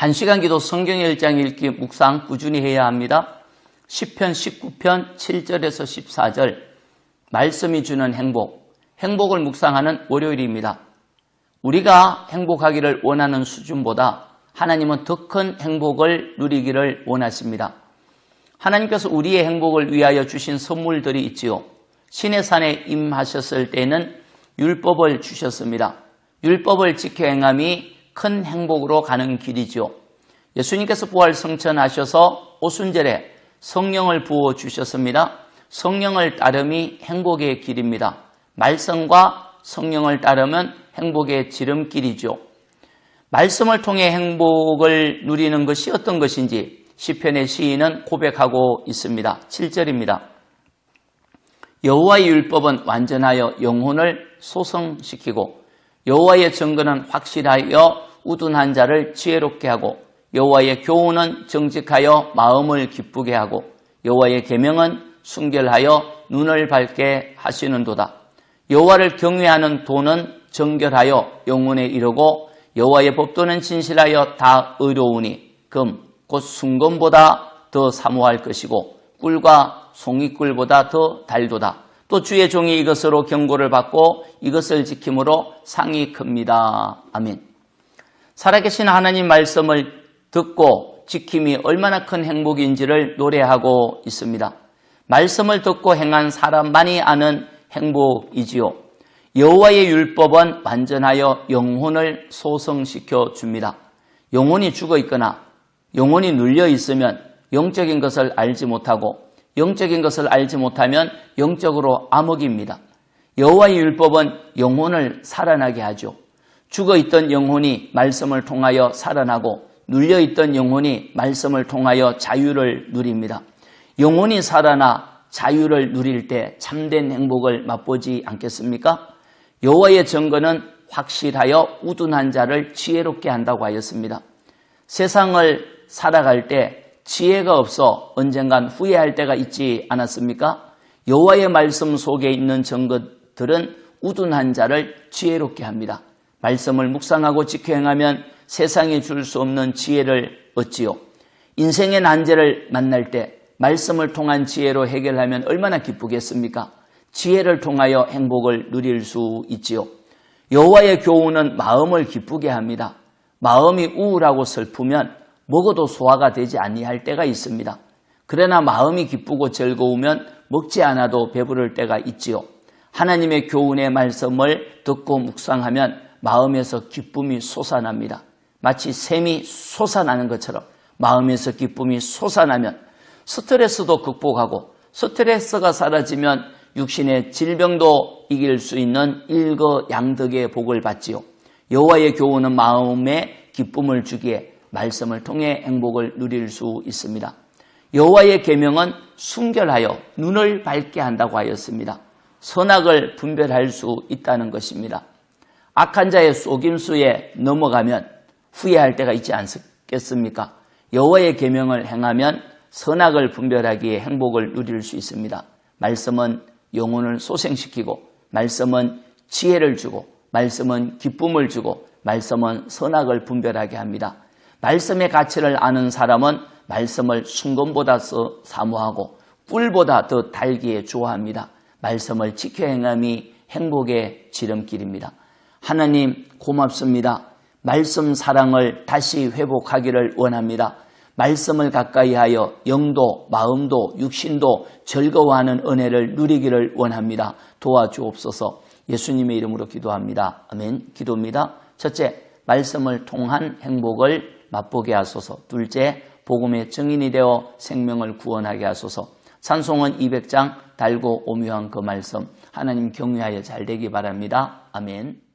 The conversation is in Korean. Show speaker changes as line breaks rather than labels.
1시간 기도 성경 1장 읽기 묵상 꾸준히 해야 합니다. 시편 19편 7절에서 14절 말씀이 주는 행복, 행복을 묵상하는 월요일입니다. 우리가 행복하기를 원하는 수준보다 하나님은 더 큰 행복을 누리기를 원하십니다. 하나님께서 우리의 행복을 위하여 주신 선물들이 있지요. 시내산에 임하셨을 때는 율법을 주셨습니다. 율법을 지켜 행함이 큰 행복으로 가는 길이지요. 예수님께서 부활 성천하셔서 오순절에 성령을 부어 주셨습니다. 성령을 따름이 행복의 길입니다. 말씀과 성령을 따르면 행복의 지름길이죠. 말씀을 통해 행복을 누리는 것이 어떤 것인지 시편의 시인은 고백하고 있습니다. 7절입니다. 여호와의 율법은 완전하여 영혼을 소성시키고 여호와의 증거는 확실하여 우둔한 자를 지혜롭게 하고 여호와의 교훈은 정직하여 마음을 기쁘게 하고 여호와의 계명은 순결하여 눈을 밝게 하시는도다. 여호와를 경외하는 도는 정결하여 영혼에 이르고 여호와의 법도는 진실하여 다 의로우니 금 곧 순금보다 더 사모할 것이고 꿀과 송이꿀보다 더 달도다. 또 주의 종이 이것으로 경고를 받고 이것을 지킴으로 상이 큽니다. 아멘. 살아계신 하나님 말씀을 듣고 지킴이 얼마나 큰 행복인지를 노래하고 있습니다. 말씀을 듣고 행한 사람만이 아는 행복이지요. 여호와의 율법은 완전하여 영혼을 소성시켜 줍니다. 영혼이 죽어 있거나 영혼이 눌려 있으면 영적인 것을 알지 못하고 영적인 것을 알지 못하면 영적으로 암흑입니다. 여호와의 율법은 영혼을 살아나게 하죠. 죽어있던 영혼이 말씀을 통하여 살아나고 눌려있던 영혼이 말씀을 통하여 자유를 누립니다. 영혼이 살아나 자유를 누릴 때 참된 행복을 맛보지 않겠습니까? 여호와의 증거는 확실하여 우둔한 자를 지혜롭게 한다고 하였습니다. 세상을 살아갈 때 지혜가 없어 언젠간 후회할 때가 있지 않았습니까? 여호와의 말씀 속에 있는 증거들은 우둔한 자를 지혜롭게 합니다. 말씀을 묵상하고 지켜 행하면 세상에 줄 수 없는 지혜를 얻지요. 인생의 난제를 만날 때 말씀을 통한 지혜로 해결하면 얼마나 기쁘겠습니까? 지혜를 통하여 행복을 누릴 수 있지요. 여호와의 교훈은 마음을 기쁘게 합니다. 마음이 우울하고 슬프면 먹어도 소화가 되지 아니할 때가 있습니다. 그러나 마음이 기쁘고 즐거우면 먹지 않아도 배부를 때가 있지요. 하나님의 교훈의 말씀을 듣고 묵상하면 마음에서 기쁨이 솟아납니다. 마치 샘이 솟아나는 것처럼 마음에서 기쁨이 솟아나면 스트레스도 극복하고 스트레스가 사라지면 육신의 질병도 이길 수 있는 일거양득의 복을 받지요. 여호와의 교훈은 마음에 기쁨을 주기에 말씀을 통해 행복을 누릴 수 있습니다. 여호와의 계명은 순결하여 눈을 밝게 한다고 하였습니다. 선악을 분별할 수 있다는 것입니다. 악한 자의 속임수에 넘어가면 후회할 때가 있지 않겠습니까? 여호와의 계명을 행하면 선악을 분별하기에 행복을 누릴 수 있습니다. 말씀은 영혼을 소생시키고 말씀은 지혜를 주고 말씀은 기쁨을 주고 말씀은 선악을 분별하게 합니다. 말씀의 가치를 아는 사람은 말씀을 순금보다 더 사모하고 꿀보다 더 달기에 좋아합니다. 말씀을 지켜 행함이 행복의 지름길입니다. 하나님 고맙습니다. 말씀 사랑을 다시 회복하기를 원합니다. 말씀을 가까이 하여 영도 마음도 육신도 즐거워하는 은혜를 누리기를 원합니다. 도와주옵소서. 예수님의 이름으로 기도합니다. 아멘. 기도입니다. 첫째, 말씀을 통한 행복을 맛보게 하소서. 둘째, 복음의 증인이 되어 생명을 구원하게 하소서. 찬송은 200장 달고 오묘한 그 말씀 하나님 경외하여 잘 되기 바랍니다. 아멘.